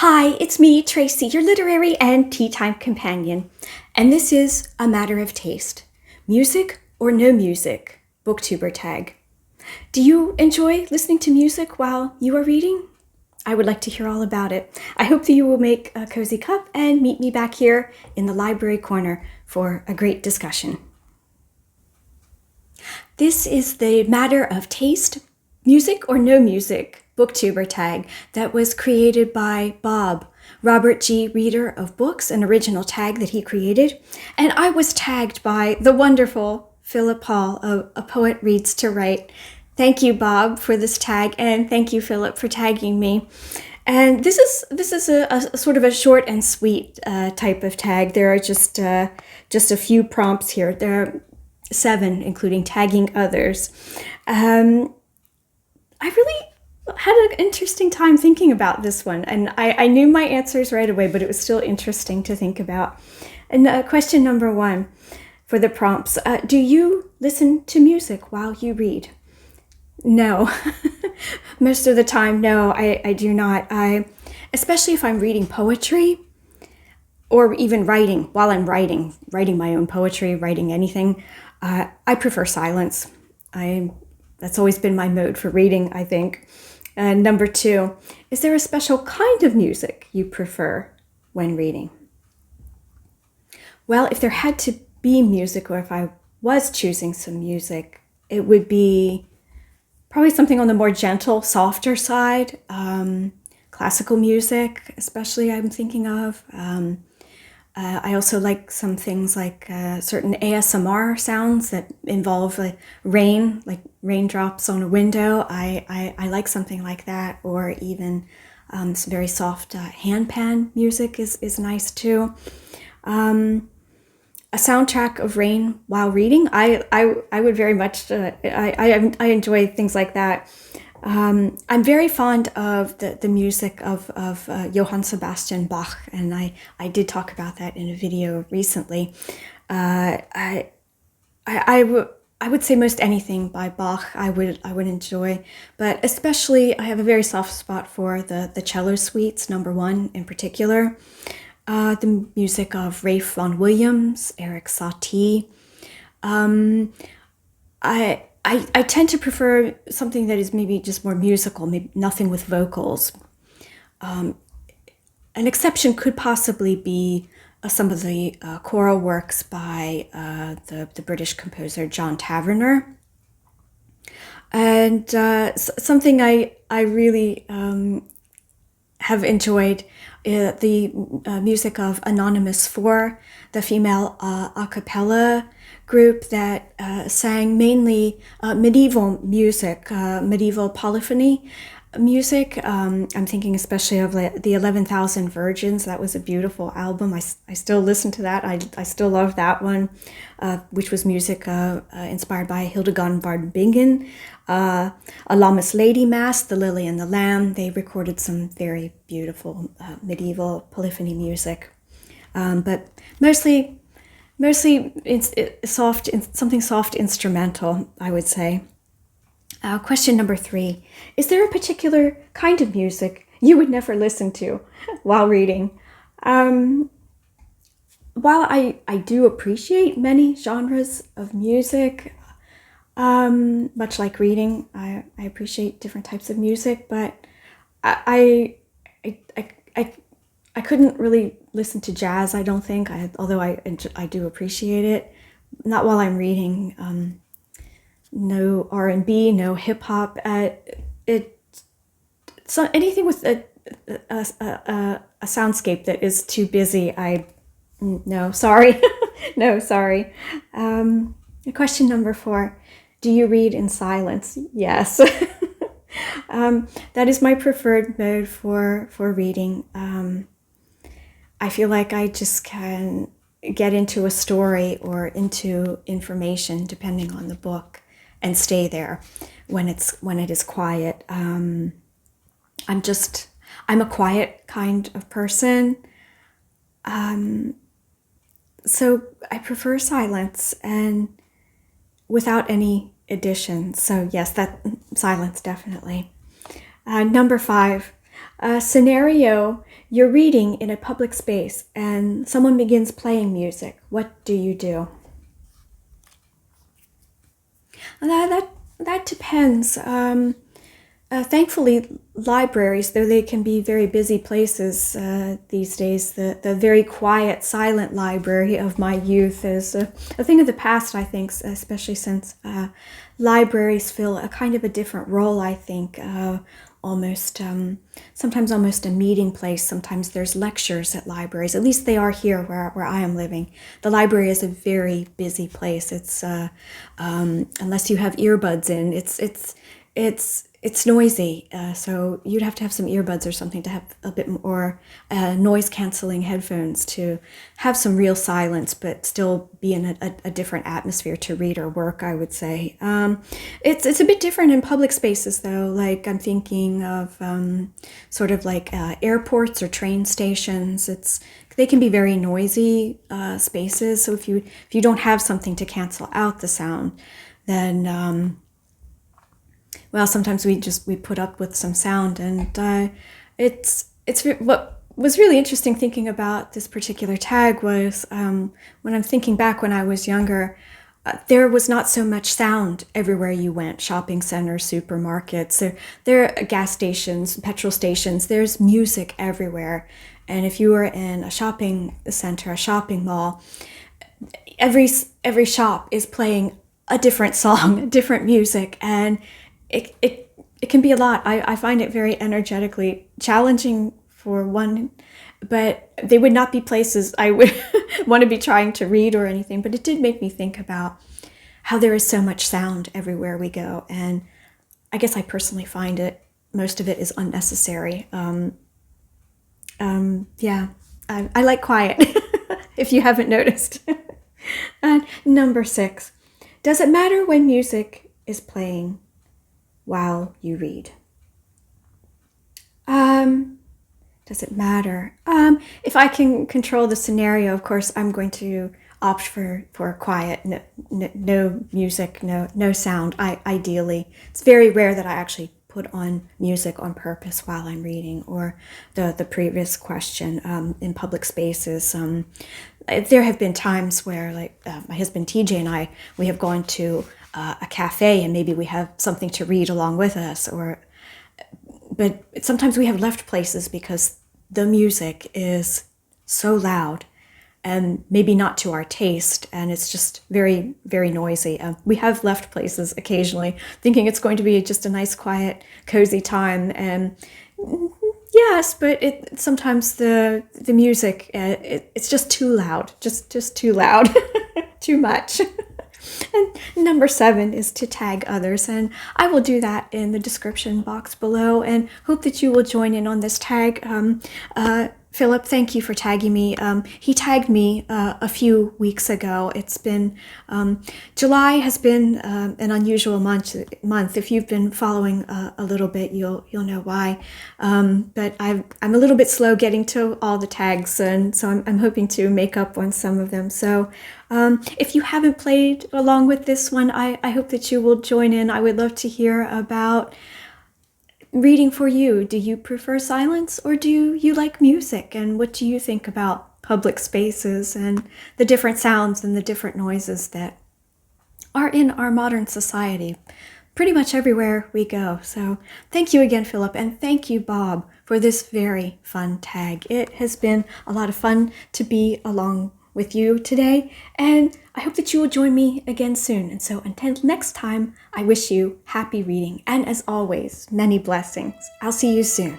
Hi, it's me, Tracy, your literary and tea time companion, and this is A Matter of Taste. Music or no music? Booktuber tag. Do you enjoy listening to music while you are reading? I would like to hear all about it. I hope that you will make a cozy cup and meet me back here in the library corner for a great discussion. This is the Matter of Taste, Music or No Music Booktuber tag that was created by Bob, Robert G. Reader of Books, an original tag that he created. And I was tagged by the wonderful Philip Hall of A Poet Reads to Write. Thank you, Bob, for this tag, and thank you, Philip, for tagging me. And this is a sort of a short and sweet type of tag. There are just a few prompts here. There are 7, including tagging others. I really had an interesting time thinking about this one, and I knew my answers right away, but it was still interesting to think about. And question number 1 for the prompts: do you listen to music while you read? No. Most of the time, no, I do not. Especially if I'm reading poetry or even writing, while I'm writing my own poetry, writing anything, I prefer silence. That's always been my mode for reading, I think. Number 2, is there a special kind of music you prefer when reading? Well, if there had to be music, or if I was choosing some music, it would be probably something on the more gentle, softer side. Classical music, especially, I'm thinking of. I also like some things like certain ASMR sounds that involve rain, like raindrops on a window. I like something like that, or even some very soft handpan music is nice too. A soundtrack of rain while reading, I would very much, I enjoy things like that. I'm very fond of the music of Johann Sebastian Bach, and I did talk about that in a video recently. I would say most anything by Bach I would enjoy, but especially I have a very soft spot for the cello suites, number 1 in particular. The music of Ralph Vaughan Williams, Eric Satie. I tend to prefer something that is maybe just more musical, maybe nothing with vocals. An exception could possibly be some of the choral works by the British composer John Taverner. And something I really have enjoyed the music of Anonymous 4, the female a cappella group that sang mainly medieval music, medieval polyphony music. I'm thinking especially of the 11,000 Virgins. That was a beautiful album. I still listen to that. I still love that one, which was music inspired by Hildegard von Bingen. A Lammas Lady Mass, The Lily and the Lamb. They recorded some very beautiful medieval polyphony music, but mostly it's soft, something soft instrumental, I would say. Question number 3: is there a particular kind of music you would never listen to while reading? While I do appreciate many genres of music, much like reading, I appreciate different types of music, but I couldn't really listen to jazz, I don't think, although I do appreciate it. Not while I'm reading. No R&B, no hip hop. So anything with a soundscape that is too busy, no, sorry. No, sorry. Question number 4: do you read in silence? Yes. That is my preferred mode for reading. I feel like I just can get into a story or into information, depending on the book, and stay there when it is quiet. I'm a quiet kind of person. So I prefer silence and without any addition. So yes, that silence definitely. Number 5, Scenario, you're reading in a public space and someone begins playing music. What do you do? That depends. Thankfully, libraries, though they can be very busy places these days, the very quiet, silent library of my youth is a thing of the past, I think, especially since libraries fill a kind of a different role, I think. Almost, sometimes almost a meeting place. Sometimes there's lectures at libraries. At least they are here where I am living. The library is a very busy place. It's unless you have earbuds in, it's noisy. So you'd have to have some earbuds or something to have a bit more noise canceling headphones to have some real silence, but still be in a different atmosphere to read or work, I would say. It's a bit different in public spaces though. Like I'm thinking of sort of like airports or train stations. They can be very noisy spaces. So if you don't have something to cancel out the sound, then well, sometimes we put up with some sound, and it's what was really interesting thinking about this particular tag was when I'm thinking back when I was younger, there was not so much sound everywhere you went. Shopping centers, supermarkets, there are gas stations, petrol stations. There's music everywhere, and if you were in a shopping center, a shopping mall, every shop is playing a different song, different music, and it can be a lot. I find it very energetically challenging for one, but they would not be places I would want to be trying to read or anything. But it did make me think about how there is so much sound everywhere we go. And I guess I personally find most of it is unnecessary. Yeah, I like quiet, if you haven't noticed. And number 6, does it matter when music is playing while you read? Does it matter? If I can control the scenario, of course, I'm going to opt for quiet, no music, no sound. Ideally, it's very rare that I actually put on music on purpose while I'm reading. Or the previous question, in public spaces, there have been times where, like my husband TJ and I, we have gone to a cafe and maybe we have something to read along with us, but sometimes we have left places because the music is so loud and maybe not to our taste, and it's just very, very noisy. We have left places occasionally thinking it's going to be just a nice, quiet, cozy time, and yes, but sometimes the music, it's just too loud, just too loud, too much. And number 7 is to tag others, and I will do that in the description box below, and hope that you will join in on this tag. Philip, thank you for tagging me. He tagged me a few weeks ago. It's been July has been an unusual month. If you've been following a little bit, you'll know why. But I'm a little bit slow getting to all the tags, and so I'm hoping to make up on some of them. So if you haven't played along with this one, I hope that you will join in. I would love to hear about reading for you. Do you prefer silence or do you like music? And what do you think about public spaces and the different sounds and the different noises that are in our modern society pretty much everywhere we go? So thank you again, Philip, and thank you, Bob, for this very fun tag. It has been a lot of fun to be along with you today, and I hope that you will join me again soon. And so until next time, I wish you happy reading, and as always, many blessings. I'll see you soon.